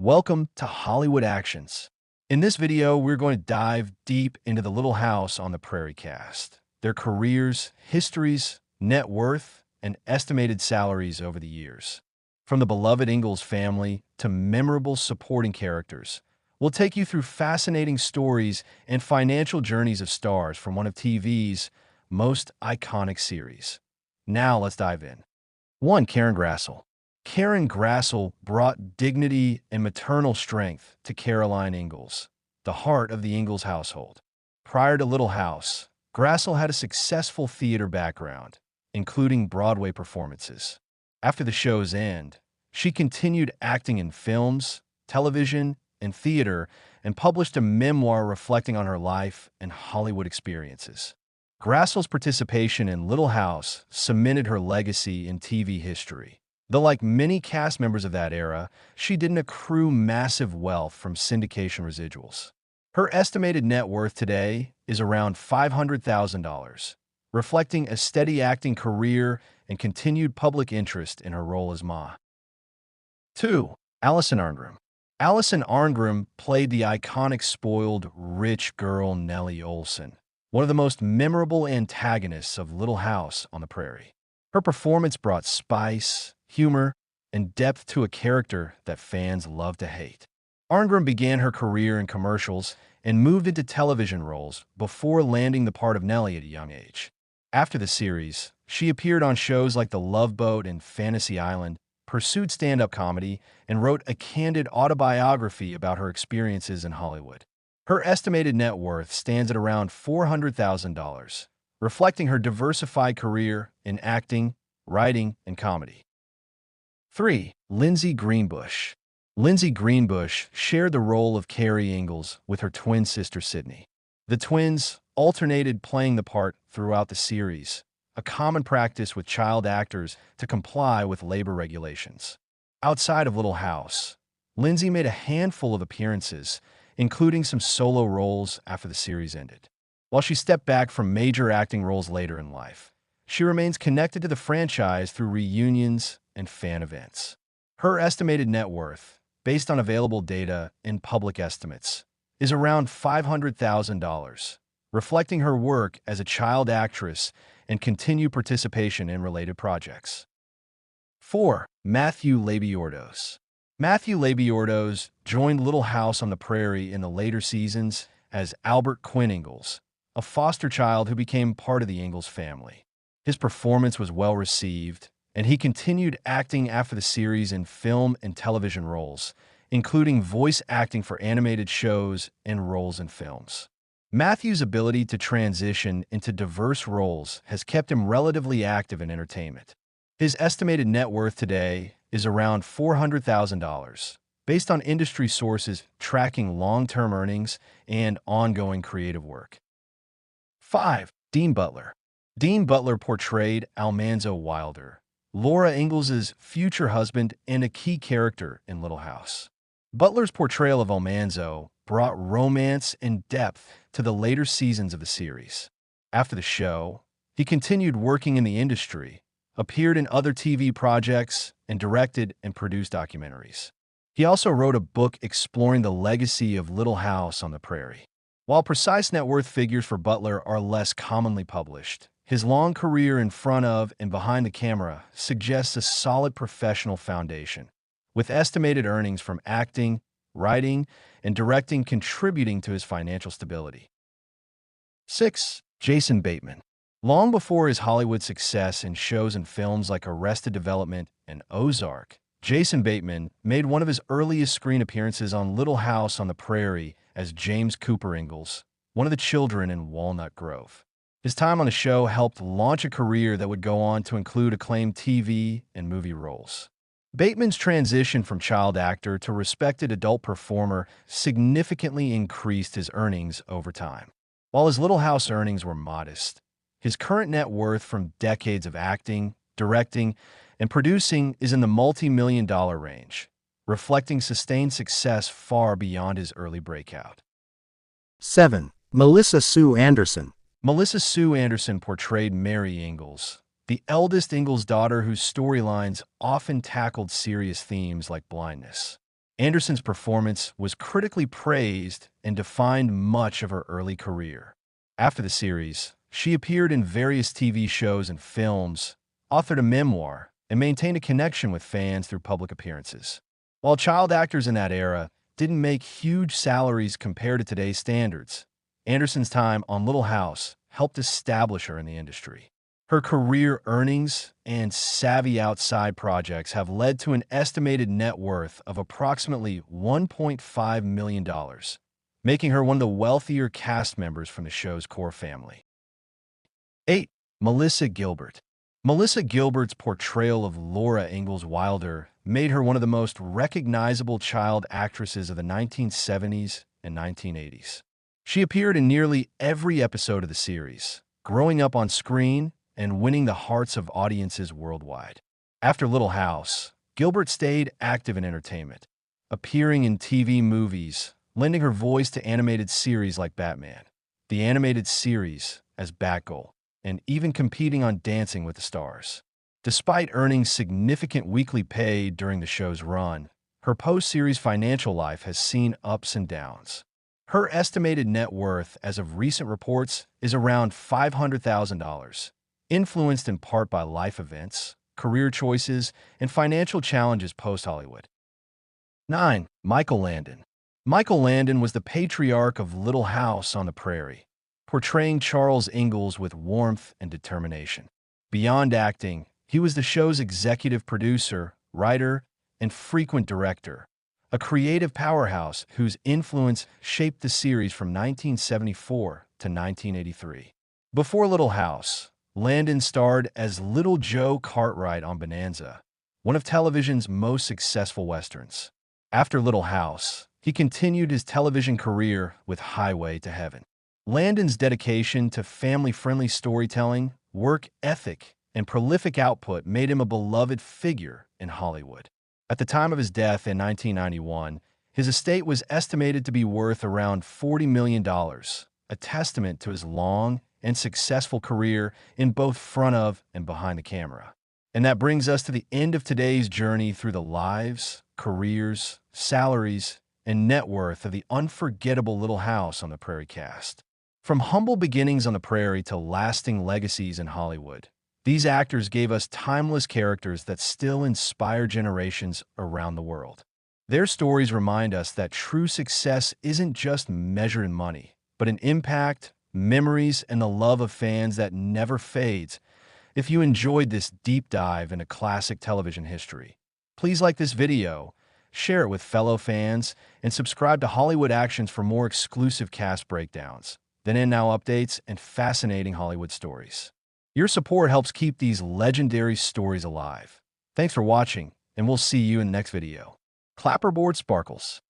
Welcome to Hollywood Actions. In this video, we're going to dive deep into the Little House on the Prairie cast, their careers, histories, net worth, and estimated salaries over the years. From the beloved Ingalls family to memorable supporting characters, we'll take you through fascinating stories and financial journeys of stars from one of TV's most iconic series. Now let's dive in. 1. Karen Grassel. Karen Grassel brought dignity and maternal strength to Caroline Ingalls, the heart of the Ingalls household. Prior to Little House, Grassel had a successful theater background, including Broadway performances. After the show's end, she continued acting in films, television, and theater, and published a memoir reflecting on her life and Hollywood experiences. Grassel's participation in Little House cemented her legacy in TV history. Though like many cast members of that era, she didn't accrue massive wealth from syndication residuals. Her estimated net worth today is around $500,000, reflecting a steady acting career and continued public interest in her role as Ma. 2. Allison Arngrim. Allison Arngrim played the iconic spoiled, rich girl Nellie Olson, one of the most memorable antagonists of Little House on the Prairie. Her performance brought spice, humor, and depth to a character that fans love to hate. Arngrim began her career in commercials and moved into television roles before landing the part of Nellie at a young age. After the series, she appeared on shows like The Love Boat and Fantasy Island, pursued stand-up comedy, and wrote a candid autobiography about her experiences in Hollywood. Her estimated net worth stands at around $400,000, reflecting her diversified career in acting, writing, and comedy. 3. Lindsay Greenbush. Lindsay Greenbush shared the role of Carrie Ingalls with her twin sister Sydney. The twins alternated playing the part throughout the series, a common practice with child actors to comply with labor regulations. Outside of Little House, Lindsay made a handful of appearances, including some solo roles after the series ended. While she stepped back from major acting roles later in life, she remains connected to the franchise through reunions and fan events. Her estimated net worth, based on available data and public estimates, is around $500,000, reflecting her work as a child actress and continued participation in related projects. 4. Matthew Labiordos. Matthew Labiordos joined Little House on the Prairie in the later seasons as Albert Quinn Ingalls, a foster child who became part of the Ingalls family. His performance was well received, and he continued acting after the series in film and television roles, including voice acting for animated shows and roles in films. Matthew's ability to transition into diverse roles has kept him relatively active in entertainment. His estimated net worth today is around $400,000, based on industry sources tracking long-term earnings and ongoing creative work. 5. Dean Butler. Dean Butler portrayed Almanzo Wilder, Laura Ingalls' future husband and a key character in Little House. Butler's portrayal of Almanzo brought romance and depth to the later seasons of the series. After the show, he continued working in the industry, appeared in other TV projects, and directed and produced documentaries. He also wrote a book exploring the legacy of Little House on the Prairie. While precise net worth figures for Butler are less commonly published, his long career in front of and behind the camera suggests a solid professional foundation, with estimated earnings from acting, writing, and directing contributing to his financial stability. 6. Jason Bateman. Long before his Hollywood success in shows and films like Arrested Development and Ozark, Jason Bateman made one of his earliest screen appearances on Little House on the Prairie as James Cooper Ingalls, one of the children in Walnut Grove. His time on the show helped launch a career that would go on to include acclaimed TV and movie roles. Bateman's transition from child actor to respected adult performer significantly increased his earnings over time. While his Little House earnings were modest, his current net worth from decades of acting, directing, and producing is in the multi-million-dollar range, reflecting sustained success far beyond his early breakout. 7. Melissa Sue Anderson. Melissa Sue Anderson portrayed Mary Ingalls, the eldest Ingalls daughter whose storylines often tackled serious themes like blindness. Anderson's performance was critically praised and defined much of her early career. After the series, she appeared in various TV shows and films, authored a memoir, and maintained a connection with fans through public appearances. While child actors in that era didn't make huge salaries compared to today's standards, Anderson's time on Little House helped establish her in the industry. Her career earnings and savvy outside projects have led to an estimated net worth of approximately $1.5 million, making her one of the wealthier cast members from the show's core family. 8. Melissa Gilbert. Melissa Gilbert's portrayal of Laura Ingalls Wilder made her one of the most recognizable child actresses of the 1970s and 1980s. She appeared in nearly every episode of the series, growing up on screen and winning the hearts of audiences worldwide. After Little House, Gilbert stayed active in entertainment, appearing in TV movies, lending her voice to animated series like Batman, the animated series as Batgirl, and even competing on Dancing with the Stars. Despite earning significant weekly pay during the show's run, her post-series financial life has seen ups and downs. Her estimated net worth, as of recent reports, is around $500,000, influenced in part by life events, career choices, and financial challenges post-Hollywood. 9. Michael Landon. Michael Landon was the patriarch of Little House on the Prairie, portraying Charles Ingalls with warmth and determination. Beyond acting, he was the show's executive producer, writer, and frequent director, a creative powerhouse whose influence shaped the series from 1974 to 1983. Before Little House, Landon starred as Little Joe Cartwright on Bonanza, one of television's most successful westerns. After Little House, he continued his television career with Highway to Heaven. Landon's dedication to family-friendly storytelling, work ethic, and prolific output made him a beloved figure in Hollywood. At the time of his death in 1991, his estate was estimated to be worth around $40 million, a testament to his long and successful career in both front of and behind the camera. And that brings us to the end of today's journey through the lives, careers, salaries, and net worth of the unforgettable Little House on the Prairie cast. From humble beginnings on the Prairie to lasting legacies in Hollywood, these actors gave us timeless characters that still inspire generations around the world. Their stories remind us that true success isn't just measured in money, but in impact, memories, and the love of fans that never fades. If you enjoyed this deep dive into classic television history, please like this video, share it with fellow fans, and subscribe to Hollywood Actions for more exclusive cast breakdowns, then and now updates, and fascinating Hollywood stories. Your support helps keep these legendary stories alive. Thanks for watching, and we'll see you in the next video. Clapperboard Sparkles.